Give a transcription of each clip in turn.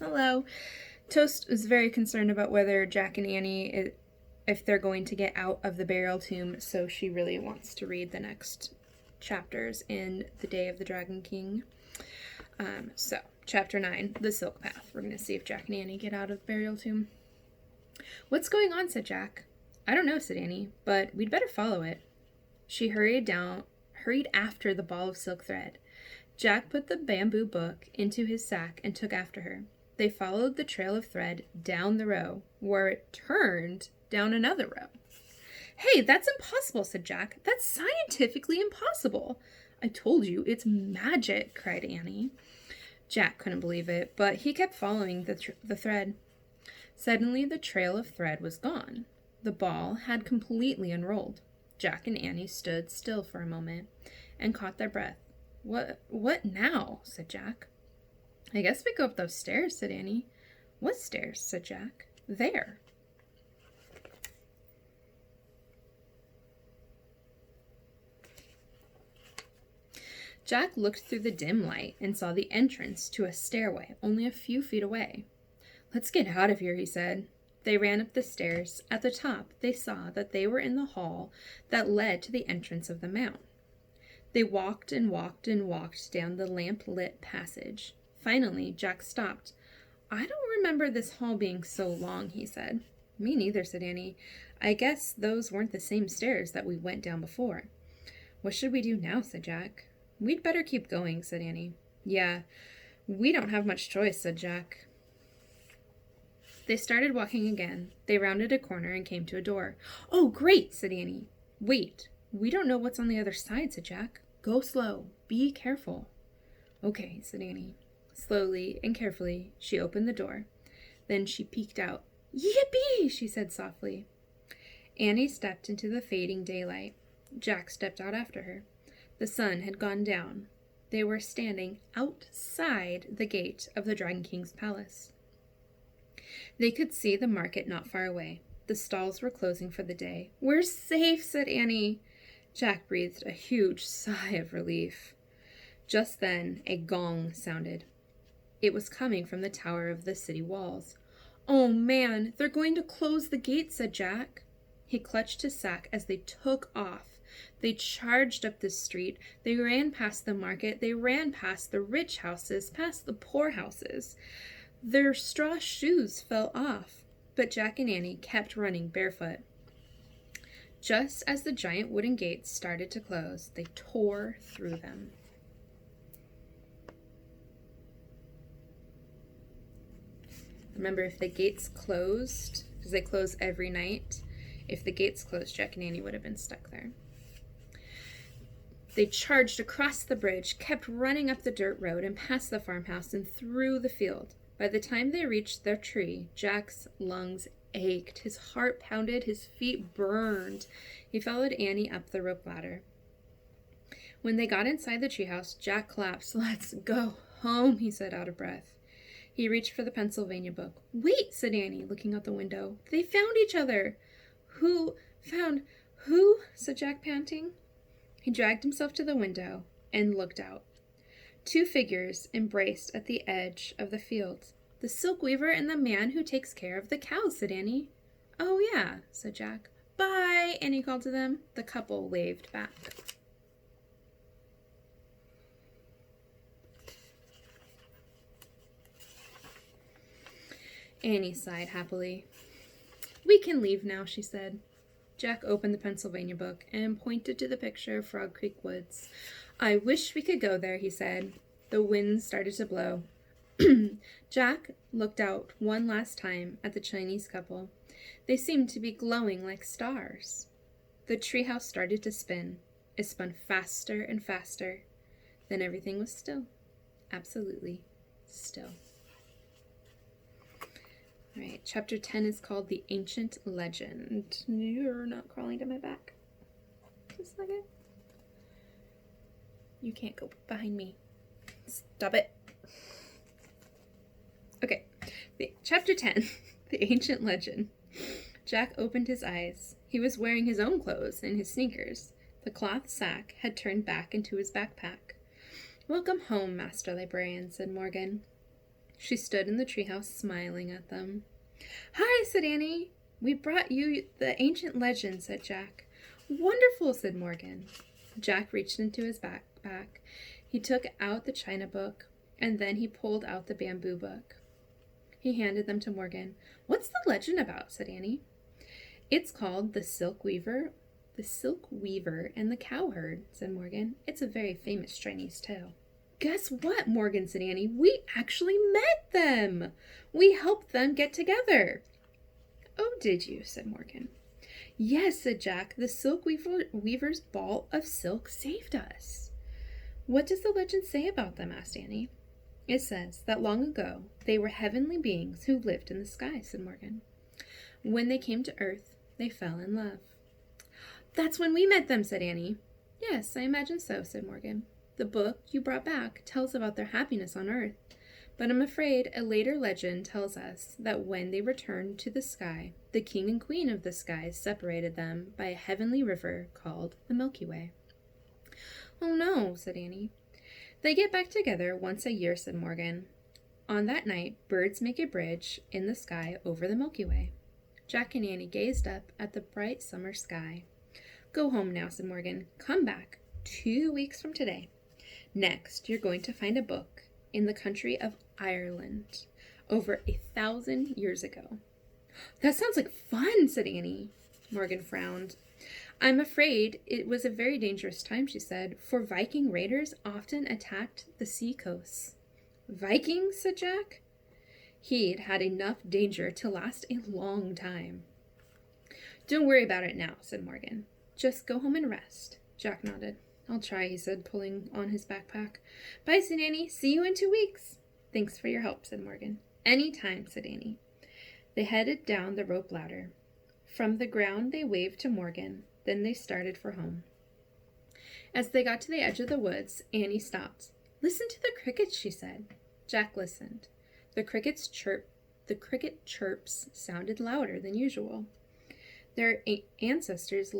Hello. Toast is very concerned about whether Jack and Annie, if they're going to get out of the burial tomb, so she really wants to read the next chapters in The Day of the Dragon King. So, Chapter 9, The Silk Path. We're going to see if Jack and Annie get out of the burial tomb. What's going on, said Jack. I don't know, said Annie, but we'd better follow it. She hurried after the ball of silk thread. Jack put the bamboo book into his sack and took after her. They followed the trail of thread down the row, where it turned down another row. Hey, that's impossible, said Jack. That's scientifically impossible. I told you, it's magic, cried Annie. Jack couldn't believe it, but he kept following the thread. Suddenly, the trail of thread was gone. The ball had completely unrolled. Jack and Annie stood still for a moment and caught their breath. What now? Said Jack. I guess we go up those stairs, said Annie. What stairs? Said Jack. There. Jack looked through the dim light and saw the entrance to a stairway only a few feet away. Let's get out of here, he said. They ran up the stairs. At the top, they saw that they were in the hall that led to the entrance of the mount. They walked and walked and walked down the lamp-lit passage. Finally, Jack stopped. I don't remember this hall being so long, he said. Me neither, said Annie. I guess those weren't the same stairs that we went down before. What should we do now, said Jack. We'd better keep going, said Annie. Yeah, we don't have much choice, said Jack. They started walking again. They rounded a corner and came to a door. Oh, great, said Annie. Wait, we don't know what's on the other side, said Jack. Go slow. Be careful. Okay, said Annie. Slowly and carefully, she opened the door. Then she peeked out. Yippee, she said softly. Annie stepped into the fading daylight. Jack stepped out after her. The sun had gone down. They were standing outside the gate of the Dragon King's palace. They could see the market not far away. The stalls were closing for the day. We're safe, said Annie. Jack breathed a huge sigh of relief. Just then, a gong sounded. It was coming from the tower of the city walls. Oh, man, they're going to close the gate, said Jack. He clutched his sack as they took off. They charged up the street. They ran past the market. They ran past the rich houses, past the poor houses. Their straw shoes fell off, but Jack and Annie kept running barefoot. Just as the giant wooden gates started to close, they tore through them. Remember, if the gates closed, because they close every night, if the gates closed, Jack and Annie would have been stuck there. They charged across the bridge, kept running up the dirt road and past the farmhouse and through the field. By the time they reached their tree, Jack's lungs ached, his heart pounded, his feet burned. He followed Annie up the rope ladder. When they got inside the treehouse, Jack collapsed. Let's go home, he said, out of breath. He reached for the Pennsylvania book. Wait, said Annie, looking out the window. They found each other. Who? Said Jack, panting. He dragged himself to the window and looked out. Two figures embraced at the edge of the field. The silk weaver and the man who takes care of the cows, said Annie. Oh, yeah, said Jack. Bye, Annie called to them. The couple waved back. Annie sighed happily. We can leave now, she said. Jack opened the Pennsylvania book and pointed to the picture of Frog Creek Woods. I wish we could go there, he said. The wind started to blow. Jack looked out one last time at the Chinese couple. They seemed to be glowing like stars. The treehouse started to spin. It spun faster and faster. Then everything was still. Absolutely still. All right, chapter 10 is called The Ancient Legend. You're not crawling to my back. Just a second. You can't go behind me. Stop it. Okay, chapter 10, The Ancient Legend. Jack opened his eyes. He was wearing his own clothes and his sneakers. The cloth sack had turned back into his backpack. Welcome home, Master Librarian, said Morgan. She stood in the treehouse smiling at them. "Hi," said Annie. "We brought you the ancient legend," said Jack. "Wonderful," said Morgan. Jack reached into his backpack. He took out the china book, and then he pulled out the bamboo book. He handed them to Morgan. "What's the legend about?" said Annie. "It's called The Silk Weaver and the Cowherd," said Morgan. "It's a very famous Chinese tale." "Guess what, Morgan," said Annie. "We actually met them! We helped them get together." "Oh, did you?" said Morgan. "Yes," said Jack. "The weaver's ball of silk saved us." "What does the legend say about them?" asked Annie. "It says that long ago they were heavenly beings who lived in the sky," said Morgan. "When they came to Earth, they fell in love." "That's when we met them," said Annie. "Yes, I imagine so," said Morgan. "The book you brought back tells about their happiness on Earth, but I'm afraid a later legend tells us that when they returned to the sky, the king and queen of the skies separated them by a heavenly river called the Milky Way." "Oh no," said Annie. "They get back together once a year," said Morgan. "On that night, birds make a bridge in the sky over the Milky Way." Jack and Annie gazed up at the bright summer sky. "Go home now," said Morgan. "Come back 2 weeks from today. Next, you're going to find a book in the country of Ireland over 1,000 years ago." "That sounds like fun," said Annie. Morgan frowned. "I'm afraid it was a very dangerous time," she said, "for Viking raiders often attacked the sea coasts." "Vikings?" said Jack. He'd had enough danger to last a long time. "Don't worry about it now," said Morgan. "Just go home and rest." Jack nodded. "I'll try," he said, pulling on his backpack. "Bye," said Annie. "See you in 2 weeks." "Thanks for your help," said Morgan. "Any time," said Annie. They headed down the rope ladder. From the ground they waved to Morgan. Then they started for home. As they got to the edge of the woods, Annie stopped. "Listen to the crickets," she said. Jack listened. The cricket chirps sounded louder than usual. Their ancestors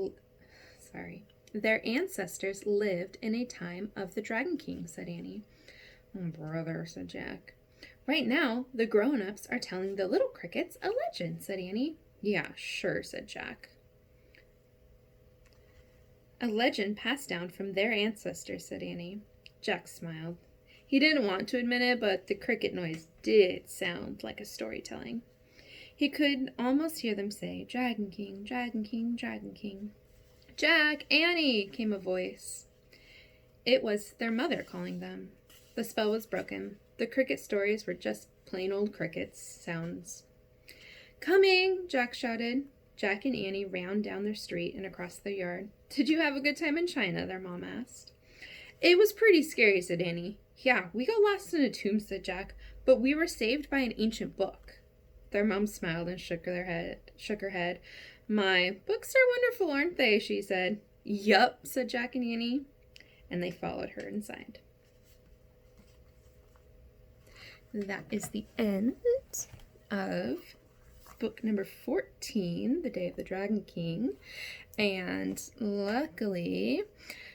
lived in a time of the Dragon King," said Annie. "Oh, brother," said Jack. "Right now, the grown-ups are telling the little crickets a legend," said Annie. "Yeah, sure," said Jack. "A legend passed down from their ancestors," said Annie. Jack smiled. He didn't want to admit it, but the cricket noise did sound like a storytelling. He could almost hear them say, "Dragon King, Dragon King, Dragon King." "Jack, Annie," came a voice. It was their mother calling them. The spell was broken. The cricket stories were just plain old crickets sounds. "Coming!" Jack shouted. Jack and Annie ran down their street and across the yard. "Did you have a good time in China?" their mom asked. "It was pretty scary," said Annie. "Yeah, we got lost in a tomb," said Jack, "but we were saved by an ancient book." Their mom smiled and shook her head. "My, books are wonderful, aren't they?" she said. "Yup," said Jack and Annie, and they followed her inside. That is the end of book number 14, The Day of the Dragon King. And luckily,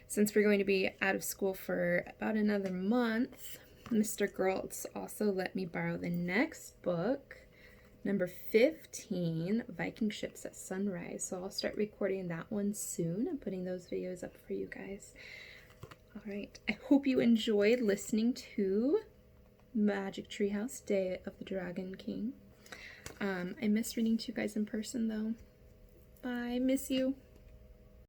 since we're going to be out of school for about another month, Mr. Geraltz also let me borrow the next book, number 15, Viking Ships at Sunrise. So I'll start recording that one soon and putting those videos up for you guys. All right, I hope you enjoyed listening to Magic Treehouse, Day of the Dragon King. I miss reading to you guys in person, though. Bye, miss you.